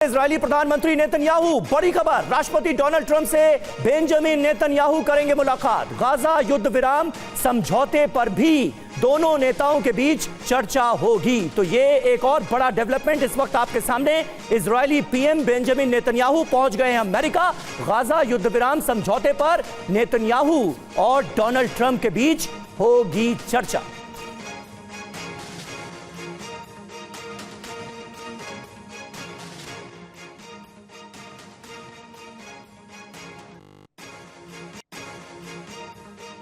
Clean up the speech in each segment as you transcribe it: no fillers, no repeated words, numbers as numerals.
Israeli प्रधानमंत्री Netanyahu, बड़ी खबर, राष्ट्रपति डोनाल्ड ट्रंप से बेंजामिन नेतन्याहू करेंगे मुलाकात। गाजा युद्ध विराम समझौते पर भी दोनों नेताओं के बीच चर्चा होगी। तो ये एक और बड़ा डेवलपमेंट इस वक्त आपके सामने। इजरायली पीएम बेंजामिन नेतन्याहू पहुंच गए हैं अमेरिका। गाजा युद्ध विराम समझौते पर नेतन्याहू और डोनाल्ड ट्रंप के बीच होगी चर्चा।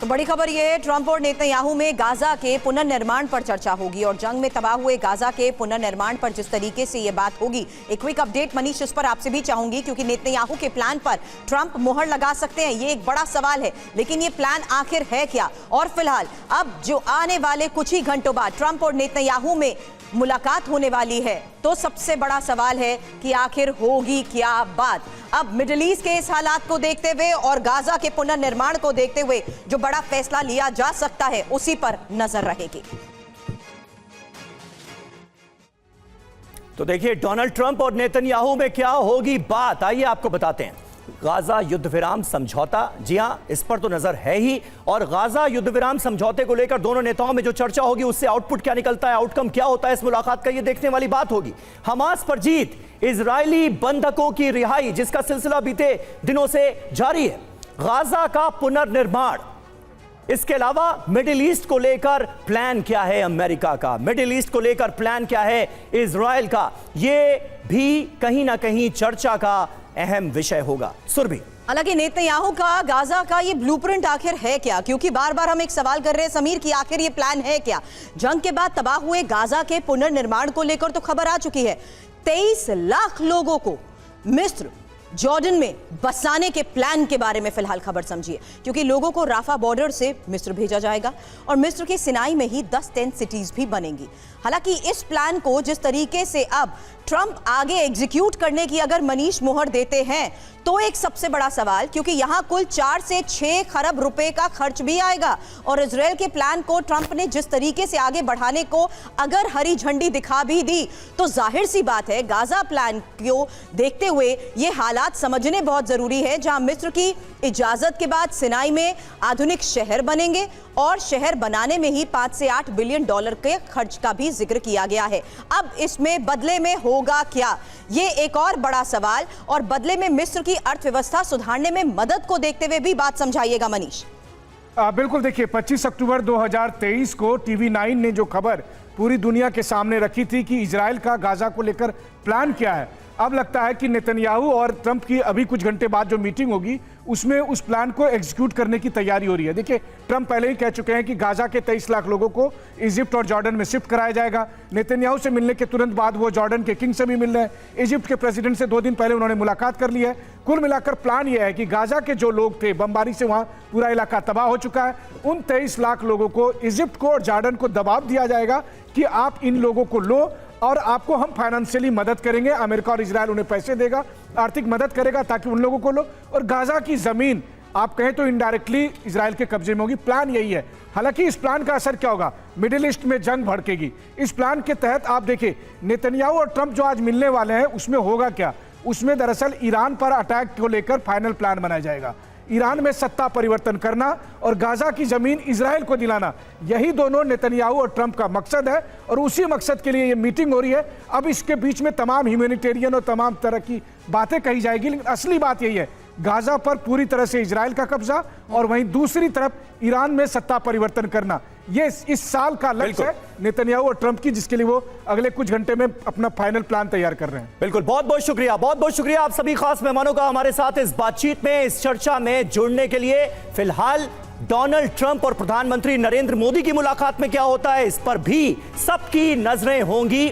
तो बड़ी खबर यह है, ट्रंप और नेतन्याहू में गाजा के पुनर्निर्माण पर चर्चा होगी और जंग में तबाह हुए गाजा के पुनर्निर्माण पर जिस तरीके से यह बात होगी। एक क्विक अपडेट मनीष इस पर आपसे भी चाहूंगी, क्योंकि नेतन्याहू के प्लान पर ट्रंप मुहर लगा सकते हैं, ये एक बड़ा सवाल है। लेकिन ये प्लान आखिर है क्या? और फिलहाल अब जो आने वाले कुछ ही घंटों बाद ट्रंप और नेतन्याहू में मुलाकात होने वाली है, तो सबसे बड़ा सवाल है कि आखिर होगी क्या बात। अब मिडिल ईस्ट के इस हालात को देखते हुए और गाजा के पुनर्निर्माण को देखते हुए जो बड़ा फैसला लिया जा सकता है, उसी पर नजर रहेगी। तो देखिए, डोनाल्ड ट्रंप और नेतन्याहू में क्या होगी बात, आइए आपको बताते हैं। गाजा युद्ध विराम समझौता, जी हां, इस पर तो नजर है ही। और गाजा युद्ध विराम समझौते को लेकर दोनों नेताओं में जो चर्चा होगी, उससे आउटपुट क्या निकलता है, आउटकम क्या होता है इस मुलाकात का, ये देखने वाली बात होगी। हमास पर जीत, इजरायली बंधकों की रिहाई, जिसका सिलसिला बीते दिनों से जारी है, गाजा का पुनर्निर्माण, इसके अलावा मिडिल ईस्ट को लेकर प्लान क्या है अमेरिका का, मिडिल ईस्ट को लेकर प्लान क्या है इजराइल का, ये भी कहीं ना कहीं चर्चा का अहम विषय होगा। सुरभि, हालांकि नेतन्याहू का गाजा का ये ब्लूप्रिंट आखिर है क्या, क्योंकि बार बार हम एक सवाल कर रहे हैं समीर कि आखिर ये प्लान है क्या। जंग के बाद तबाह हुए गाजा के पुनर्निर्माण को लेकर तो खबर आ चुकी है। 23 लाख लोगों को मिस्र जॉर्डन में बसाने के प्लान के बारे में फिलहाल खबर समझिए, क्योंकि लोगों को राफा बॉर्डर से मिस्र भेजा जाएगा और मिस्र के सिनाई में ही 10 टेंट सिटीज भी बनेंगी। हालांकि इस प्लान को जिस तरीके से अब ट्रंप आगे एग्जीक्यूट करने की अगर मनीष मोहर देते हैं, तो एक सबसे बड़ा सवाल, क्योंकि यहां कुल 4 से 6 खरब रुपए का खर्च भी आएगा। और इजराइल के प्लान को ट्रंप ने जिस तरीके से आगे बढ़ाने को अगर हरी झंडी दिखा भी दी, तो जाहिर सी बात है गाजा प्लान को देखते हुए ये हालात समझने बहुत जरूरी है, जहां मिस्र की इजाजत के बाद सिनाई में आधुनिक शहर बनेंगे और शहर बनाने में ही 5 से 8 बिलियन डॉलर के खर्च का भी जिक्र किया गया है। अब इसमें बदले में होगा क्या, ये एक और बड़ा सवाल। और बदले में मिस्र की अर्थव्यवस्था सुधारने में मदद को देखते हुए भी बात समझाइएगा मनीष। बिल्कुल, देखिए 25 अक्टूबर 2023 को TV9 ने जो खबर पूरी दुनिया के सामने रखी थी कि इजराइल का गाजा को लेकर प्लान क्या है, अब लगता है कि नेतन्याहू और ट्रंप की अभी कुछ घंटे बाद जो मीटिंग होगी, उसमें उस प्लान को एग्जीक्यूट करने की तैयारी हो रही है। देखिए, ट्रंप पहले ही कह चुके हैं कि गाजा के 23 लाख लोगों को इजिप्ट और जॉर्डन में शिफ्ट कराया जाएगा। नेतन्याहू से मिलने के तुरंत बाद वो जॉर्डन के किंग से भी मिल रहे हैं। इजिप्ट के प्रेसिडेंट से 2 दिन पहले उन्होंने मुलाकात कर ली है। कुल मिलाकर प्लान यह है कि गाजा के जो लोग थे, बमबारी से वहां पूरा इलाका तबाह हो चुका है, उन 23 लाख लोगों को, इजिप्ट को और जॉर्डन को दबाव दिया जाएगा कि आप इन लोगों को लो और आपको हम फाइनेंशियली मदद करेंगे। अमेरिका और इजराइल उन्हें पैसे देगा, आर्थिक मदद करेगा ताकि उन लोगों को लो, और गाजा की जमीन आप कहें तो इनडायरेक्टली इजराइल के कब्जे में होगी। प्लान यही है। हालांकि इस प्लान का असर क्या होगा, मिडिल ईस्ट में जंग भड़केगी। इस प्लान के तहत आप देखिए, नेतन्याहू और ट्रंप जो आज मिलने वाले हैं, उसमें होगा क्या, उसमें दरअसल ईरान पर अटैक को लेकर फाइनल प्लान बनाया जाएगा। ईरान में सत्ता परिवर्तन करना और गाजा की जमीन इजराइल को दिलाना, यही दोनों नेतन्याहू और ट्रंप का मकसद है, और उसी मकसद के लिए ये मीटिंग हो रही है। अब इसके बीच में तमाम ह्यूमैनिटेरियन और तमाम तरह की बातें कही जाएगी, लेकिन असली बात यही है, गाजा पर पूरी तरह से इजराइल का कब्जा और वहीं दूसरी तरफ ईरान में सत्ता परिवर्तन करना, ये इस साल का लक्ष्य है नेतन्याहू और ट्रंप की, जिसके लिए वो अगले कुछ घंटे में अपना फाइनल प्लान तैयार कर रहे हैं। बिल्कुल, बहुत बहुत शुक्रिया, बहुत बहुत शुक्रिया आप सभी खास मेहमानों का हमारे साथ इस बातचीत में, इस चर्चा में जुड़ने के लिए। फिलहाल डोनाल्ड ट्रंप और प्रधानमंत्री नरेंद्र मोदी की मुलाकात में क्या होता है, इस पर भी सबकी नजरें होंगी।